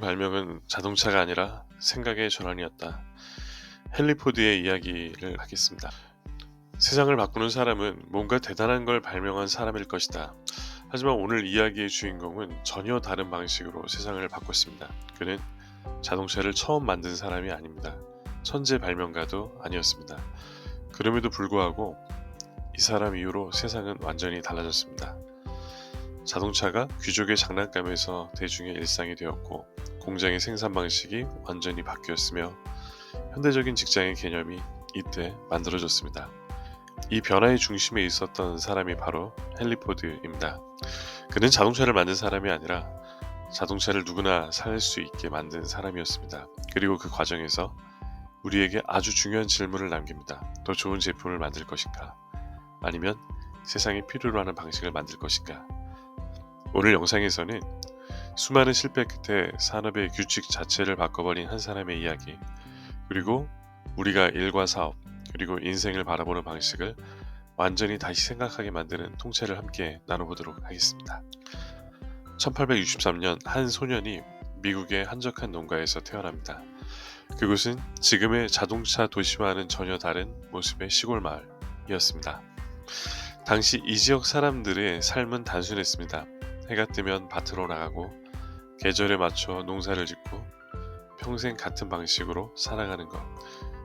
발명은 자동차가 아니라 생각의 전환이었다. 헨리 포드의 이야기를 하겠습니다. 세상을 바꾸는 사람은 뭔가 대단한 걸 발명한 사람일 것이다. 하지만 오늘 이야기의 주인공은 전혀 다른 방식으로 세상을 바꿨습니다. 그는 자동차를 처음 만든 사람이 아닙니다. 천재 발명가도 아니었습니다. 그럼에도 불구하고 이 사람 이후로 세상은 완전히 달라졌습니다. 자동차가 귀족의 장난감에서 대중의 일상이 되었고, 공장의 생산 방식이 완전히 바뀌었으며 현대적인 직장의 개념이 이때 만들어졌습니다. 이 변화의 중심에 있었던 사람이 바로 헨리 포드입니다. 그는 자동차를 만든 사람이 아니라 자동차를 누구나 살 수 있게 만든 사람이었습니다. 그리고 그 과정에서 우리에게 아주 중요한 질문을 남깁니다. 더 좋은 제품을 만들 것인가? 아니면 세상에 필요로 하는 방식을 만들 것인가? 오늘 영상에서는 수많은 실패 끝에 산업의 규칙 자체를 바꿔버린 한 사람의 이야기, 그리고 우리가 일과 사업, 그리고 인생을 바라보는 방식을 완전히 다시 생각하게 만드는 통찰을 함께 나눠보도록 하겠습니다. 1863년 한 소년이 미국의 한적한 농가에서 태어납니다. 그곳은 지금의 자동차 도시와는 전혀 다른 모습의 시골 마을이었습니다. 당시 이 지역 사람들의 삶은 단순했습니다. 해가 뜨면 밭으로 나가고 계절에 맞춰 농사를 짓고 평생 같은 방식으로 살아가는 것.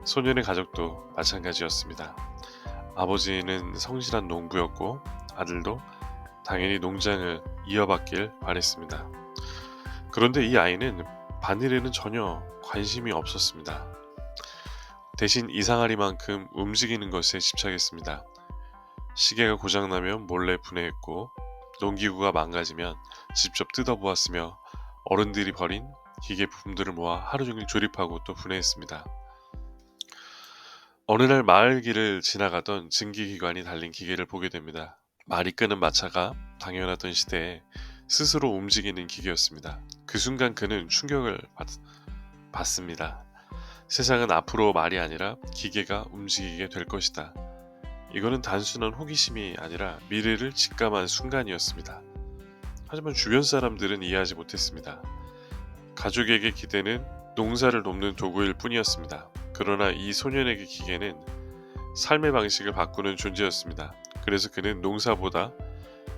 소년의 가족도 마찬가지였습니다. 아버지는 성실한 농부였고 아들도 당연히 농장을 이어받길 바랬습니다. 그런데 이 아이는 반일에는 전혀 관심이 없었습니다. 대신 이상하리만큼 움직이는 것에 집착했습니다. 시계가 고장나면 몰래 분해했고, 농기구가 망가지면 직접 뜯어보았으며, 어른들이 버린 기계 부품들을 모아 하루 종일 조립하고 또 분해했습니다. 어느 날 마을 길을 지나가던 증기기관이 달린 기계를 보게 됩니다. 말이 끄는 마차가 당연하던 시대에 스스로 움직이는 기계였습니다. 그 순간 그는 충격을 받습니다. 세상은 앞으로 말이 아니라 기계가 움직이게 될 것이다. 이거는 단순한 호기심이 아니라 미래를 직감한 순간이었습니다. 하지만 주변 사람들은 이해하지 못했습니다. 가족에게 기대는 농사를 돕는 도구일 뿐이었습니다. 그러나 이 소년에게 기계는 삶의 방식을 바꾸는 존재였습니다. 그래서 그는 농사보다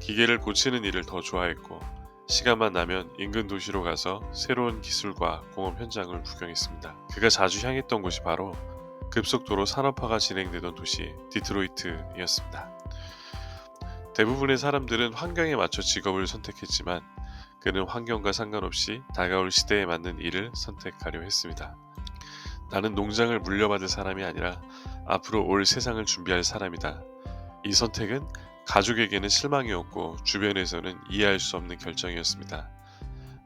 기계를 고치는 일을 더 좋아했고, 시간만 나면 인근 도시로 가서 새로운 기술과 공업 현장을 구경했습니다. 그가 자주 향했던 곳이 바로 급속도로 산업화가 진행되던 도시 디트로이트였습니다. 대부분의 사람들은 환경에 맞춰 직업을 선택했지만 그는 환경과 상관없이 다가올 시대에 맞는 일을 선택하려 했습니다. 나는 농장을 물려받을 사람이 아니라 앞으로 올 세상을 준비할 사람이다. 이 선택은 가족에게는 실망이었고 주변에서는 이해할 수 없는 결정이었습니다.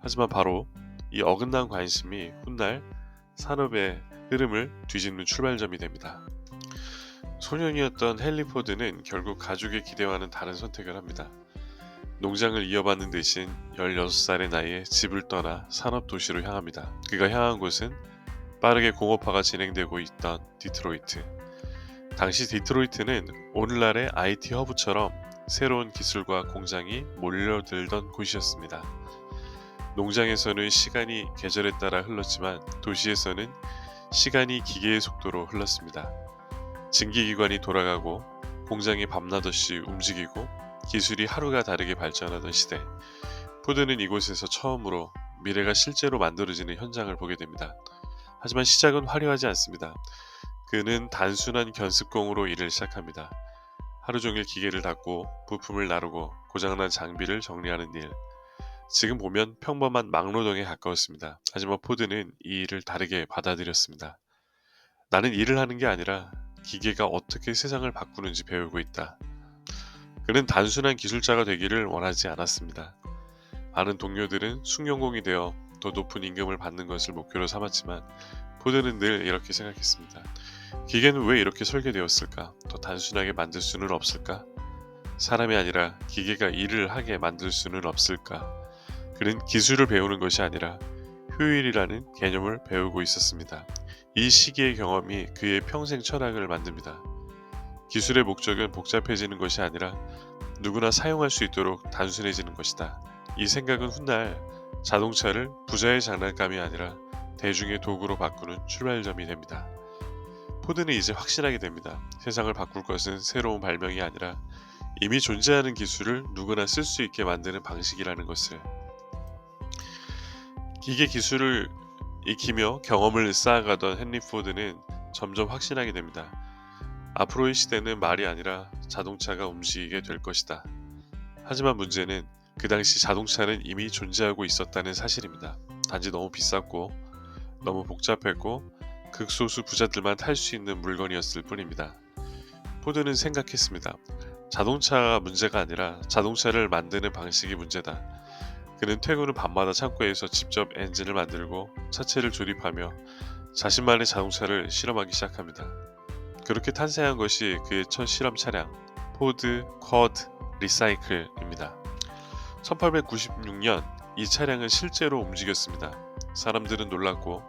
하지만 바로 이 어긋난 관심이 훗날 산업의 흐름을 뒤집는 출발점이 됩니다. 소년이었던 헨리 포드는 결국 가족의 기대와는 다른 선택을 합니다. 농장을 이어받는 대신 16살의 나이에 집을 떠나 산업 도시로 향합니다. 그가 향한 곳은 빠르게 공업화가 진행되고 있던 디트로이트. 당시 디트로이트는 오늘날의 IT 허브처럼 새로운 기술과 공장이 몰려들던 곳이었습니다. 농장에서는 시간이 계절에 따라 흘렀지만 도시에서는 시간이 기계의 속도로 흘렀습니다. 증기기관이 돌아가고 공장이 밤낮없이 움직이고 기술이 하루가 다르게 발전하던 시대, 포드는 이곳에서 처음으로 미래가 실제로 만들어지는 현장을 보게 됩니다. 하지만 시작은 화려하지 않습니다. 그는 단순한 견습공으로 일을 시작합니다. 하루 종일 기계를 닫고 부품을 나르고 고장난 장비를 정리하는 일. 지금 보면 평범한 막노동에 가까웠습니다. 하지만 포드는 이 일을 다르게 받아들였습니다. 나는 일을 하는 게 아니라 기계가 어떻게 세상을 바꾸는지 배우고 있다. 그는 단순한 기술자가 되기를 원하지 않았습니다. 많은 동료들은 숭룡공이 되어 더 높은 임금을 받는 것을 목표로 삼았지만 포드는 늘 이렇게 생각했습니다. 기계는 왜 이렇게 설계되었을까? 더 단순하게 만들 수는 없을까? 사람이 아니라 기계가 일을 하게 만들 수는 없을까? 그는 기술을 배우는 것이 아니라 효율이라는 개념을 배우고 있었습니다. 이 시기의 경험이 그의 평생 철학을 만듭니다. 기술의 목적은 복잡해지는 것이 아니라 누구나 사용할 수 있도록 단순해지는 것이다. 이 생각은 훗날 자동차를 부자의 장난감이 아니라 대중의 도구로 바꾸는 출발점이 됩니다. 포드는 이제 확신하게 됩니다. 세상을 바꿀 것은 새로운 발명이 아니라 이미 존재하는 기술을 누구나 쓸 수 있게 만드는 방식이라는 것을. 기계 기술을 익히며 경험을 쌓아가던 헨리 포드는 점점 확신하게 됩니다. 앞으로의 시대는 말이 아니라 자동차가 움직이게 될 것이다. 하지만 문제는 그 당시 자동차는 이미 존재하고 있었다는 사실입니다. 단지 너무 비쌌고 너무 복잡했고 극소수 부자들만 탈 수 있는 물건이었을 뿐입니다. 포드는 생각했습니다. 자동차가 문제가 아니라 자동차를 만드는 방식이 문제다. 그는 퇴근 후 밤마다 창고에서 직접 엔진을 만들고 차체를 조립하며 자신만의 자동차를 실험하기 시작합니다. 그렇게 탄생한 것이 그의 첫 실험 차량, 포드 쿼드 리사이클입니다. 1896년 이 차량은 실제로 움직였습니다. 사람들은 놀랐고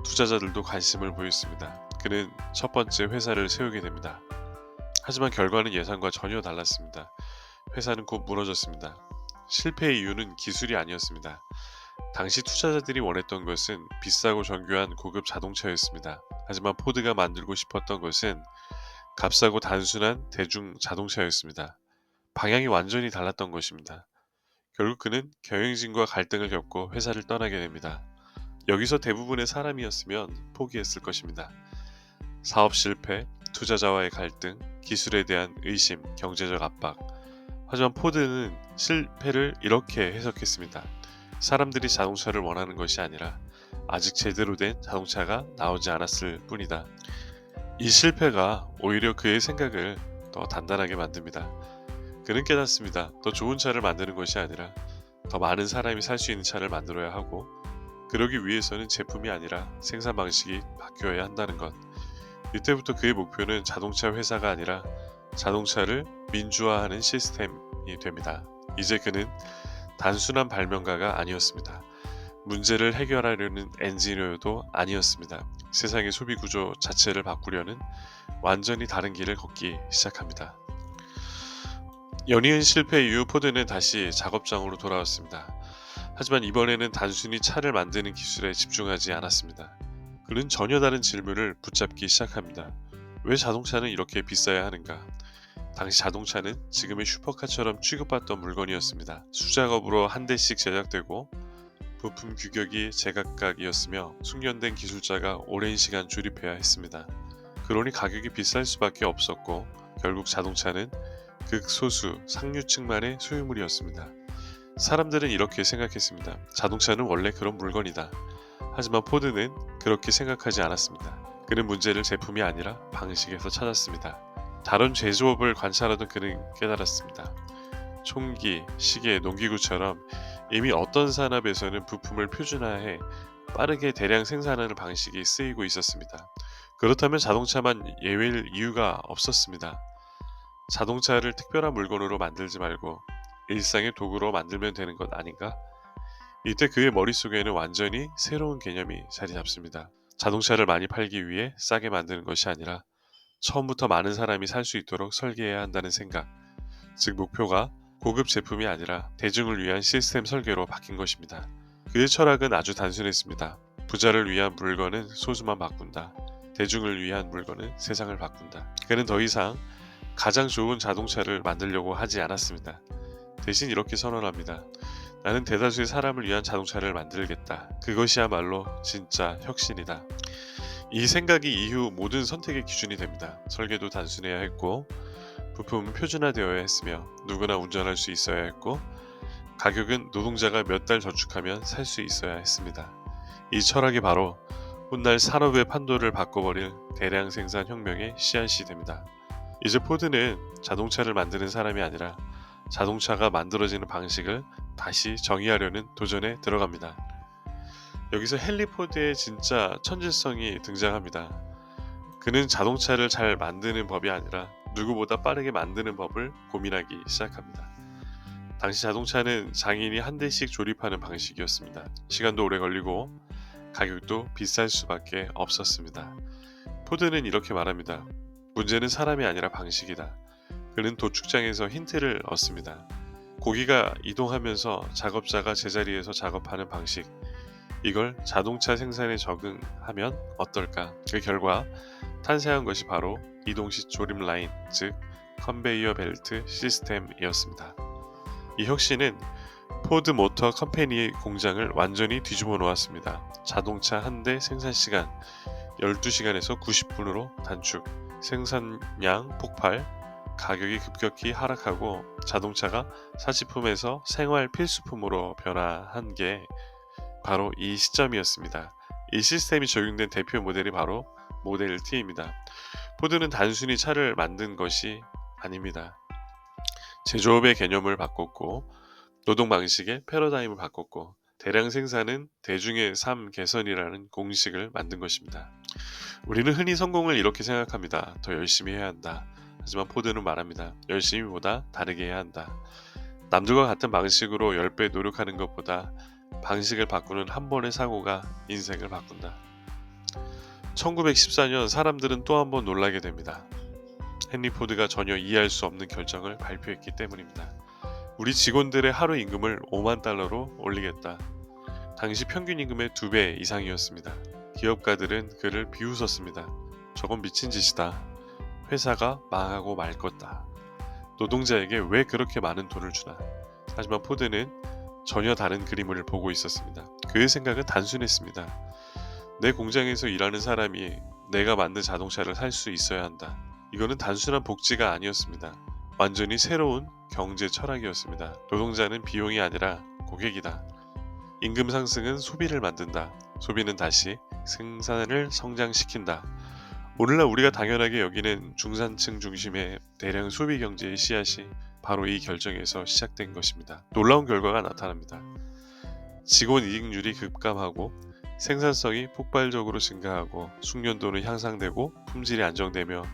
투자자들도 관심을 보였습니다. 그는 첫 번째 회사를 세우게 됩니다. 하지만 결과는 예상과 전혀 달랐습니다. 회사는 곧 무너졌습니다. 실패의 이유는 기술이 아니었습니다. 당시 투자자들이 원했던 것은 비싸고 정교한 고급 자동차였습니다. 하지만 포드가 만들고 싶었던 것은 값싸고 단순한 대중 자동차였습니다. 방향이 완전히 달랐던 것입니다. 결국 그는 경영진과 갈등을 겪고 회사를 떠나게 됩니다. 여기서 대부분의 사람이었으면 포기했을 것입니다. 사업 실패, 투자자와의 갈등, 기술에 대한 의심, 경제적 압박. 하지만 포드는 실패를 이렇게 해석했습니다. 사람들이 자동차를 원하는 것이 아니라 아직 제대로 된 자동차가 나오지 않았을 뿐이다. 이 실패가 오히려 그의 생각을 더 단단하게 만듭니다. 그는 깨닫습니다. 더 좋은 차를 만드는 것이 아니라 더 많은 사람이 살 수 있는 차를 만들어야 하고, 그러기 위해서는 제품이 아니라 생산 방식이 바뀌어야 한다는 것. 이때부터 그의 목표는 자동차 회사가 아니라 자동차를 민주화하는 시스템이 됩니다. 이제 그는 단순한 발명가가 아니었습니다. 문제를 해결하려는 엔지니어도 아니었습니다. 세상의 소비 구조 자체를 바꾸려는 완전히 다른 길을 걷기 시작합니다. 연이은 실패 이후 포드는 다시 작업장으로 돌아왔습니다. 하지만 이번에는 단순히 차를 만드는 기술에 집중하지 않았습니다. 그는 전혀 다른 질문을 붙잡기 시작합니다. 왜 자동차는 이렇게 비싸야 하는가? 당시 자동차는 지금의 슈퍼카처럼 취급받던 물건이었습니다. 수작업으로 한 대씩 제작되고 부품 규격이 제각각이었으며 숙련된 기술자가 오랜 시간 조립해야 했습니다. 그러니 가격이 비쌀 수밖에 없었고, 결국 자동차는 극소수 상류층만의 소유물이었습니다. 사람들은 이렇게 생각했습니다. 자동차는 원래 그런 물건이다. 하지만 포드는 그렇게 생각하지 않았습니다. 그는 문제를 제품이 아니라 방식에서 찾았습니다. 다른 제조업을 관찰하던 그는 깨달았습니다. 총기, 시계, 농기구처럼 이미 어떤 산업에서는 부품을 표준화해 빠르게 대량 생산하는 방식이 쓰이고 있었습니다. 그렇다면 자동차만 예외일 이유가 없었습니다. 자동차를 특별한 물건으로 만들지 말고 일상의 도구로 만들면 되는 것 아닌가? 이때 그의 머릿속에는 완전히 새로운 개념이 자리 잡습니다. 자동차를 많이 팔기 위해 싸게 만드는 것이 아니라 처음부터 많은 사람이 살 수 있도록 설계해야 한다는 생각. 즉 목표가 고급 제품이 아니라 대중을 위한 시스템 설계로 바뀐 것입니다. 그의 철학은 아주 단순했습니다. 부자를 위한 물건은 소수만 바꾼다. 대중을 위한 물건은 세상을 바꾼다. 그는 더 이상 가장 좋은 자동차를 만들려고 하지 않았습니다. 대신 이렇게 선언합니다. 나는 대다수의 사람을 위한 자동차를 만들겠다. 그것이야말로 진짜 혁신이다. 이 생각이 이후 모든 선택의 기준이 됩니다. 설계도 단순해야 했고, 부품은 표준화되어야 했으며, 누구나 운전할 수 있어야 했고, 가격은 노동자가 몇 달 저축하면 살 수 있어야 했습니다. 이 철학이 바로 훗날 산업의 판도를 바꿔버릴 대량 생산 혁명의 씨앗이 됩니다. 이제 포드는 자동차를 만드는 사람이 아니라 자동차가 만들어지는 방식을 다시 정의하려는 도전에 들어갑니다. 여기서 헨리 포드의 진짜 천재성이 등장합니다. 그는 자동차를 잘 만드는 법이 아니라 누구보다 빠르게 만드는 법을 고민하기 시작합니다. 당시 자동차는 장인이 한 대씩 조립하는 방식이었습니다. 시간도 오래 걸리고 가격도 비쌀 수밖에 없었습니다. 포드는 이렇게 말합니다. 문제는 사람이 아니라 방식이다. 그는 도축장에서 힌트를 얻습니다. 고기가 이동하면서 작업자가 제자리에서 작업하는 방식, 이걸 자동차 생산에 적응하면 어떨까? 그 결과 탄생한 것이 바로 이동식 조립 라인, 즉 컨베이어 벨트 시스템이었습니다. 이 혁신은 포드 모터 컴퍼니의 공장을 완전히 뒤집어 놓았습니다. 자동차 한 대 생산 시간 12시간에서 90분으로 단축, 생산량 폭발, 가격이 급격히 하락하고 자동차가 사치품에서 생활 필수품으로 변화한 게 바로 이 시점이었습니다. 이 시스템이 적용된 대표 모델이 바로 모델 T입니다. 포드는 단순히 차를 만든 것이 아닙니다. 제조업의 개념을 바꿨고 노동 방식의 패러다임을 바꿨고 대량 생산은 대중의 삶 개선이라는 공식을 만든 것입니다. 우리는 흔히 성공을 이렇게 생각합니다. 더 열심히 해야 한다. 하지만 포드는 말합니다. 열심히보다 다르게 해야 한다. 남들과 같은 방식으로 10배 노력하는 것보다 방식을 바꾸는 한 번의 사고가 인생을 바꾼다. 1914년 사람들은 또 한 번 놀라게 됩니다. 헨리 포드가 전혀 이해할 수 없는 결정을 발표했기 때문입니다. 우리 직원들의 하루 임금을 5만 달러로 올리겠다. 당시 평균 임금의 2배 이상이었습니다. 기업가들은 그를 비웃었습니다. 저건 미친 짓이다. 회사가 망하고 말 것다. 노동자에게 왜 그렇게 많은 돈을 주나. 하지만 포드는 전혀 다른 그림을 보고 있었습니다. 그의 생각은 단순했습니다. 내 공장에서 일하는 사람이 내가 만든 자동차를 살 수 있어야 한다. 이거는 단순한 복지가 아니었습니다. 완전히 새로운 경제 철학이었습니다. 노동자는 비용이 아니라 고객이다. 임금 상승은 소비를 만든다. 소비는 다시 생산을 성장시킨다. 오늘날 우리가 당연하게 여기는 중산층 중심의 대량 소비 경제의 씨앗이 바로 이 결정에서 시작된 것입니다. 놀라운 결과가 나타납니다. 직원 이익률이 급감하고 생산성이 폭발적으로 증가하고 숙련도는 향상되고 품질이 안정되며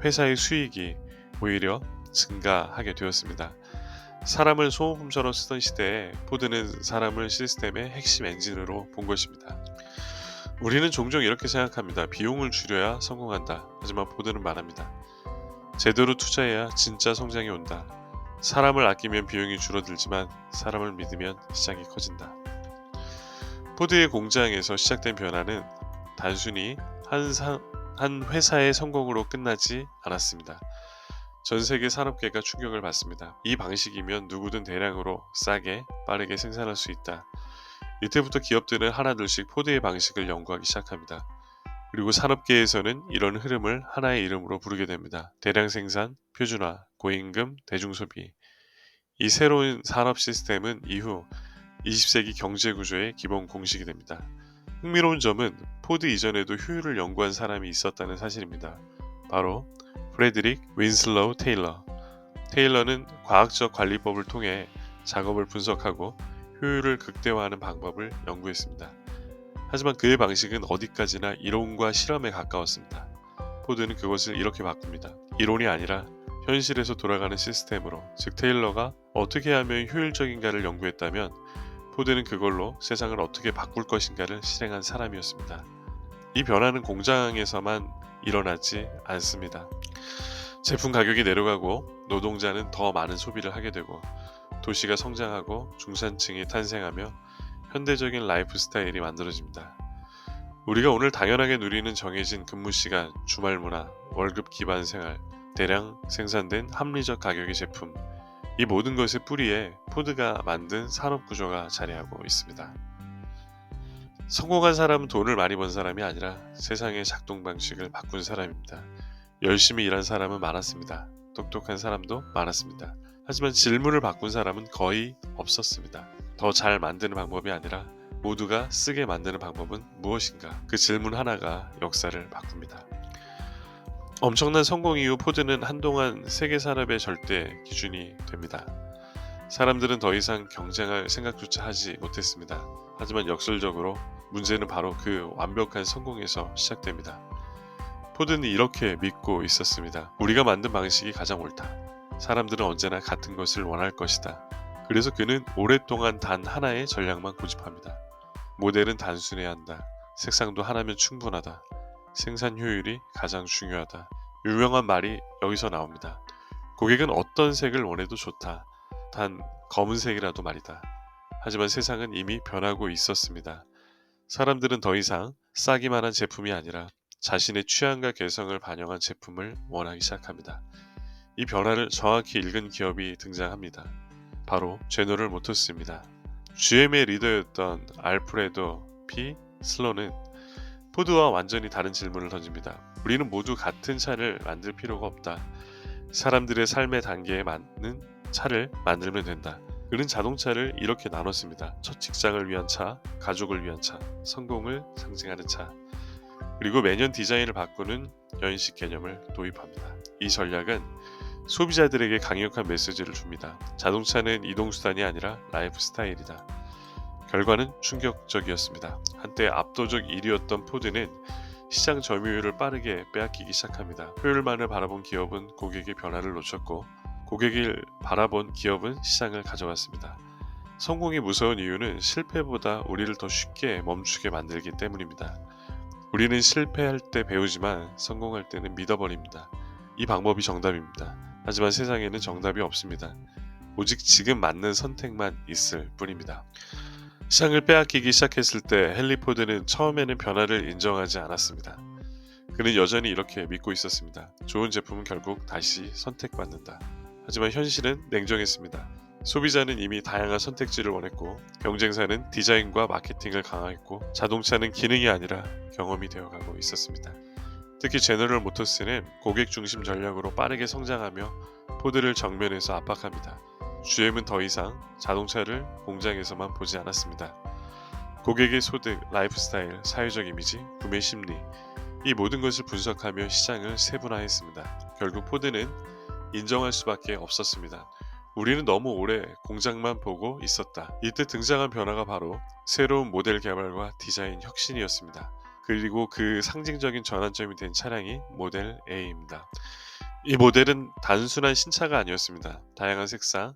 회사의 수익이 오히려 증가하게 되었습니다. 사람을 소모품처럼 쓰던 시대에 포드는 사람을 시스템의 핵심 엔진으로 본 것입니다. 우리는 종종 이렇게 생각합니다. 비용을 줄여야 성공한다. 하지만 포드는 말합니다. 제대로 투자해야 진짜 성장이 온다. 사람을 아끼면 비용이 줄어들지만 사람을 믿으면 시장이 커진다. 포드의 공장에서 시작된 변화는 단순히 한 회사의 성공으로 끝나지 않았습니다. 전 세계 산업계가 충격을 받습니다. 이 방식이면 누구든 대량으로 싸게 빠르게 생산할 수 있다. 이때부터 기업들은 하나둘씩 포드의 방식을 연구하기 시작합니다. 그리고 산업계에서는 이런 흐름을 하나의 이름으로 부르게 됩니다. 대량 생산, 표준화, 고임금, 대중소비. 이 새로운 산업 시스템은 이후 20세기 경제구조의 기본 공식이 됩니다. 흥미로운 점은 포드 이전에도 효율을 연구한 사람이 있었다는 사실입니다. 바로 프레드릭 윈슬로우 테일러. 테일러는 과학적 관리법을 통해 작업을 분석하고 효율을 극대화하는 방법을 연구했습니다. 하지만 그의 방식은 어디까지나 이론과 실험에 가까웠습니다. 포드는 그것을 이렇게 바꿉니다. 이론이 아니라 현실에서 돌아가는 시스템으로, 즉 테일러가 어떻게 하면 효율적인가를 연구했다면 포드는 그걸로 세상을 어떻게 바꿀 것인가를 실행한 사람이었습니다. 이 변화는 공장에서만 일어나지 않습니다. 제품 가격이 내려가고 노동자는 더 많은 소비를 하게 되고 도시가 성장하고 중산층이 탄생하며 현대적인 라이프 스타일이 만들어집니다. 우리가 오늘 당연하게 누리는 정해진 근무 시간, 주말 문화, 월급 기반 생활, 대량 생산된 합리적 가격의 제품, 이 모든 것의 뿌리에 포드가 만든 산업 구조가 자리하고 있습니다. 성공한 사람은 돈을 많이 번 사람이 아니라 세상의 작동 방식을 바꾼 사람입니다. 열심히 일한 사람은 많았습니다. 똑똑한 사람도 많았습니다. 하지만 질문을 바꾼 사람은 거의 없었습니다. 더 잘 만드는 방법이 아니라 모두가 쓰게 만드는 방법은 무엇인가? 그 질문 하나가 역사를 바꿉니다. 엄청난 성공 이후 포드는 한동안 세계 산업의 절대 기준이 됩니다. 사람들은 더 이상 경쟁할 생각조차 하지 못했습니다. 하지만 역설적으로 문제는 바로 그 완벽한 성공에서 시작됩니다. 포드는 이렇게 믿고 있었습니다. 우리가 만든 방식이 가장 옳다. 사람들은 언제나 같은 것을 원할 것이다. 그래서 그는 오랫동안 단 하나의 전략만 고집합니다. 모델은 단순해야 한다. 색상도 하나면 충분하다. 생산 효율이 가장 중요하다. 유명한 말이 여기서 나옵니다. 고객은 어떤 색을 원해도 좋다. 단 검은색이라도 말이다. 하지만 세상은 이미 변하고 있었습니다. 사람들은 더 이상 싸기만 한 제품이 아니라 자신의 취향과 개성을 반영한 제품을 원하기 시작합니다. 이 변화를 정확히 읽은 기업이 등장합니다. 바로 제너럴 모터스입니다. GM의 리더였던 알프레도 P. 슬로는 포드와 완전히 다른 질문을 던집니다. 우리는 모두 같은 차를 만들 필요가 없다. 사람들의 삶의 단계에 맞는 차를 만들면 된다. 그는 자동차를 이렇게 나눴습니다. 첫 직장을 위한 차, 가족을 위한 차, 성공을 상징하는 차, 그리고 매년 디자인을 바꾸는 연식 개념을 도입합니다. 이 전략은 소비자들에게 강력한 메시지를 줍니다. 자동차는 이동수단이 아니라 라이프 스타일이다. 결과는 충격적이었습니다. 한때 압도적 1위였던 포드는 시장 점유율을 빠르게 빼앗기기 시작합니다. 효율만을 바라본 기업은 고객의 변화를 놓쳤고, 고객을 바라본 기업은 시장을 가져왔습니다. 성공이 무서운 이유는 실패보다 우리를 더 쉽게 멈추게 만들기 때문입니다. 우리는 실패할 때 배우지만 성공할 때는 믿어버립니다. 이 방법이 정답입니다. 하지만 세상에는 정답이 없습니다. 오직 지금 맞는 선택만 있을 뿐입니다. 시장을 빼앗기기 시작했을 때 헨리 포드는 처음에는 변화를 인정하지 않았습니다. 그는 여전히 이렇게 믿고 있었습니다. 좋은 제품은 결국 다시 선택받는다. 하지만 현실은 냉정했습니다. 소비자는 이미 다양한 선택지를 원했고, 경쟁사는 디자인과 마케팅을 강화했고, 자동차는 기능이 아니라 경험이 되어가고 있었습니다. 특히 제너럴 모터스는 고객 중심 전략으로 빠르게 성장하며 포드를 정면에서 압박합니다. GM은 더 이상 자동차를 공장에서만 보지 않았습니다. 고객의 소득, 라이프 스타일, 사회적 이미지, 구매 심리, 이 모든 것을 분석하며 시장을 세분화했습니다. 결국 포드는 인정할 수밖에 없었습니다. 우리는 너무 오래 공장만 보고 있었다. 이때 등장한 변화가 바로 새로운 모델 개발과 디자인 혁신이었습니다. 그리고 그 상징적인 전환점이 된 차량이 모델 A입니다. 이 모델은 단순한 신차가 아니었습니다. 다양한 색상,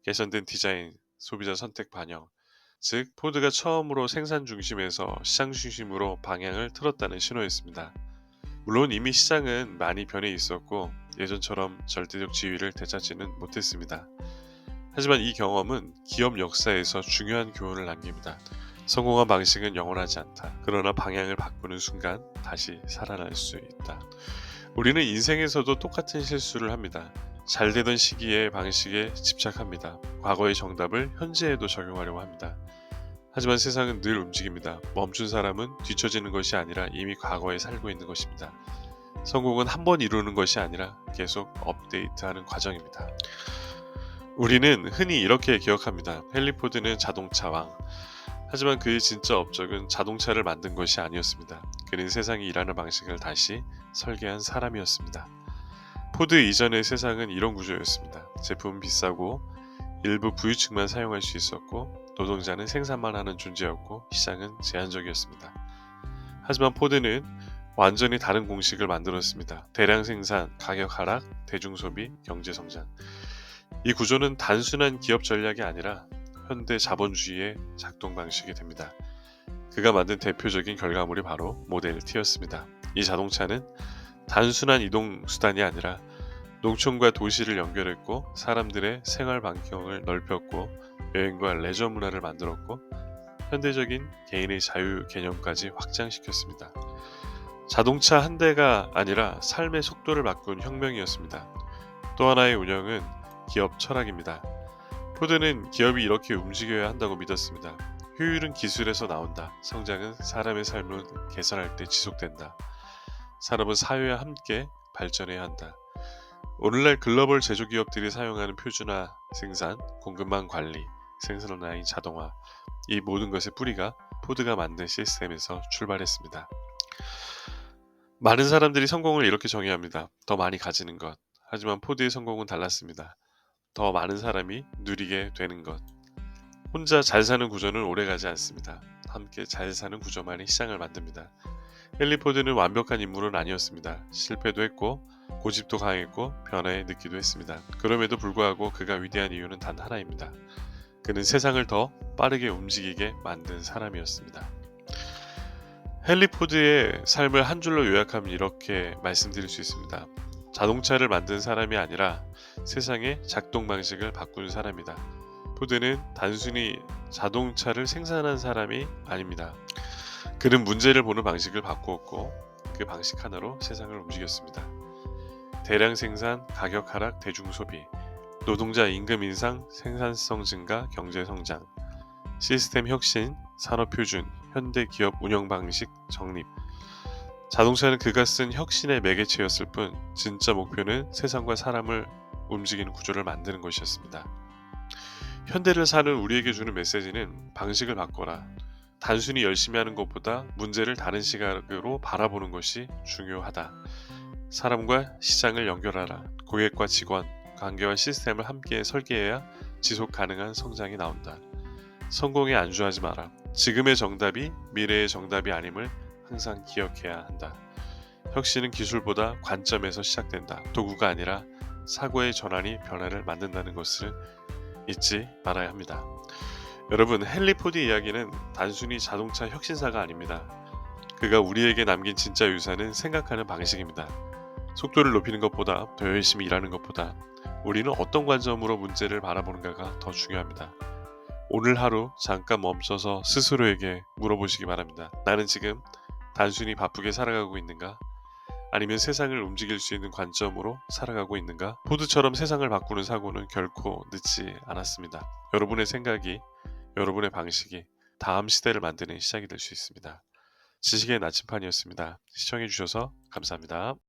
개선된 디자인, 소비자 선택 반영, 즉 포드가 처음으로 생산 중심에서 시장 중심으로 방향을 틀었다는 신호였습니다. 물론 이미 시장은 많이 변해 있었고 예전처럼 절대적 지위를 되찾지는 못했습니다. 하지만 이 경험은 기업 역사에서 중요한 교훈을 남깁니다. 성공한 방식은 영원하지 않다. 그러나 방향을 바꾸는 순간 다시 살아날 수 있다. 우리는 인생에서도 똑같은 실수를 합니다. 잘 되던 시기의 방식에 집착합니다. 과거의 정답을 현재에도 적용하려고 합니다. 하지만 세상은 늘 움직입니다. 멈춘 사람은 뒤처지는 것이 아니라 이미 과거에 살고 있는 것입니다. 성공은 한 번 이루는 것이 아니라 계속 업데이트하는 과정입니다. 우리는 흔히 이렇게 기억합니다. 헨리 포드는 자동차 왕. 하지만 그의 진짜 업적은 자동차를 만든 것이 아니었습니다. 그는 세상이 일하는 방식을 다시 설계한 사람이었습니다. 포드 이전의 세상은 이런 구조였습니다. 제품은 비싸고 일부 부유층만 사용할 수 있었고, 노동자는 생산만 하는 존재였고, 시장은 제한적이었습니다. 하지만 포드는 완전히 다른 공식을 만들었습니다. 대량 생산, 가격 하락, 대중소비, 경제성장. 이 구조는 단순한 기업 전략이 아니라 현대 자본주의의 작동 방식이 됩니다. 그가 만든 대표적인 결과물이 바로 모델 T였습니다. 이 자동차는 단순한 이동 수단이 아니라 농촌과 도시를 연결했고, 사람들의 생활 반경을 넓혔고, 여행과 레저 문화를 만들었고, 현대적인 개인의 자유 개념까지 확장시켰습니다. 자동차 한 대가 아니라 삶의 속도를 바꾼 혁명이었습니다. 또 하나의 운영은 기업 철학입니다. 포드는 기업이 이렇게 움직여야 한다고 믿었습니다. 효율은 기술에서 나온다. 성장은 사람의 삶을 개선할 때 지속된다. 산업은 사회와 함께 발전해야 한다. 오늘날 글로벌 제조기업들이 사용하는 표준화 생산, 공급망 관리, 생산 라인 자동화, 이 모든 것의 뿌리가 포드가 만든 시스템에서 출발했습니다. 많은 사람들이 성공을 이렇게 정의합니다. 더 많이 가지는 것. 하지만 포드의 성공은 달랐습니다. 더 많은 사람이 누리게 되는 것. 혼자 잘 사는 구조는 오래가지 않습니다. 함께 잘 사는 구조만이 시장을 만듭니다. 헨리 포드는 완벽한 인물은 아니었습니다. 실패도 했고 고집도 강했고 변화에 늦기도 했습니다. 그럼에도 불구하고 그가 위대한 이유는 단 하나입니다. 그는 세상을 더 빠르게 움직이게 만든 사람이었습니다. 헨리 포드의 삶을 한 줄로 요약하면 이렇게 말씀드릴 수 있습니다. 자동차를 만든 사람이 아니라 세상의 작동 방식을 바꾼 사람이다. 포드는 단순히 자동차를 생산한 사람이 아닙니다. 그는 문제를 보는 방식을 바꾸었고 그 방식 하나로 세상을 움직였습니다. 대량 생산, 가격 하락, 대중 소비, 노동자 임금 인상, 생산성 증가, 경제 성장, 시스템 혁신, 산업 표준, 현대 기업 운영 방식 정립. 자동차는 그가 쓴 혁신의 매개체였을 뿐 진짜 목표는 세상과 사람을 움직이는 구조를 만드는 것이었습니다. 현대를 사는 우리에게 주는 메시지는 방식을 바꿔라. 단순히 열심히 하는 것보다 문제를 다른 시각으로 바라보는 것이 중요하다. 사람과 시장을 연결하라. 고객과 직원, 관계와 시스템을 함께 설계해야 지속 가능한 성장이 나온다. 성공에 안주하지 마라. 지금의 정답이 미래의 정답이 아님을 항상 기억해야 한다. 혁신은 기술보다 관점에서 시작된다. 도구가 아니라 사고의 전환이 변화를 만든다는 것을 잊지 말아야 합니다. 여러분, 헨리 포드 이야기는 단순히 자동차 혁신사가 아닙니다. 그가 우리에게 남긴 진짜 유산은 생각하는 방식입니다. 속도를 높이는 것보다 더 열심히 일하는 것보다 우리는 어떤 관점으로 문제를 바라보는가가 더 중요합니다. 오늘 하루 잠깐 멈춰서 스스로에게 물어보시기 바랍니다. 나는 지금 단순히 바쁘게 살아가고 있는가? 아니면 세상을 움직일 수 있는 관점으로 살아가고 있는가? 포드처럼 세상을 바꾸는 사고는 결코 늦지 않았습니다. 여러분의 생각이, 여러분의 방식이 다음 시대를 만드는 시작이 될 수 있습니다. 지식의 나침판이었습니다. 시청해주셔서 감사합니다.